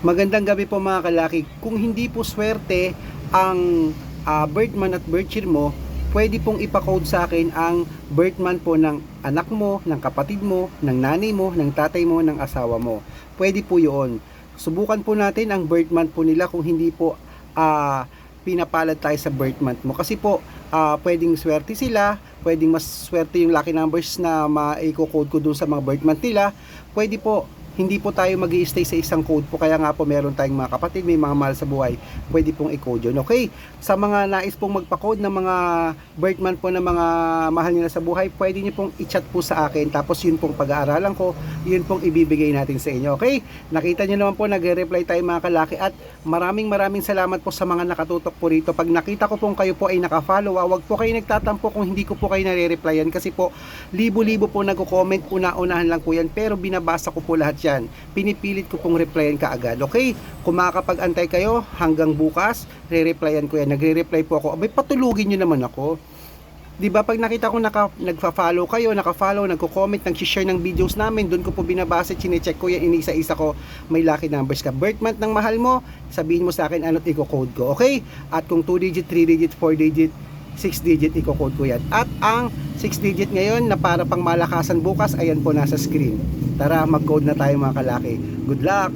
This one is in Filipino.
Magandang gabi po mga kalaki. Kung hindi po swerte ang birth month at birth year mo, pwede pong ipakode sa akin ang birth month po ng anak mo, ng kapatid mo, ng nanay mo, ng tatay mo, ng asawa mo. Pwede po yun. Subukan po natin ang birth month po nila kung hindi po pinapalad tayo sa birth month mo. Kasi po, pwedeng swerte sila, pwedeng mas swerte yung lucky numbers na ma-code ko dun sa mga birth month nila. Pwede po hindi po tayo mag-i-stay sa isang code po, kaya nga po meron tayong mga kapatid, may mga mahal sa buhay, pwede pong i-code yun. Okay, sa mga nais pong magpa-code ng mga birth month po ng mga mahal nila sa buhay, pwede nyo pong i-chat po sa akin, tapos yun pong pag-aaralan ko, yun pong ibibigay natin sa inyo. Okay, nakita nyo naman po, nagre-reply tayo mga kalaki, at maraming salamat po sa mga nakatutok po rito. Pag nakita ko pong kayo po ay naka-follow, wag po kayo nagtatampo kung hindi ko po kayo nare-replyan, kasi po libo-libo po nagko-comment, una-unahan lang po yan, pero binabasa ko po lahat yan. Pinipilit ko pong replyan kaagad. Okay? Kung makakapag-antay kayo hanggang bukas, re-replyan ko yan. Nagre-reply po ako. Abay, patulugin nyo naman ako. 'Di ba, pag nakita ko nagfa-follow kayo, naka-follow, nagko-comment, nag-share ng videos namin, doon ko po binabasa, chine-check ko yan, inisa-isa ko, may lucky numbers ka. Birth month ng mahal mo, sabihin mo sa akin ano't i-code ko. Okay? At kung 2 digit, 3 digit, 4 digit, 6 digit, i-code ko yan. At ang 6 digit ngayon na para pang malakasan bukas, ayan po nasa screen. Tara, mag-code na tayo mga kalaki. Good luck!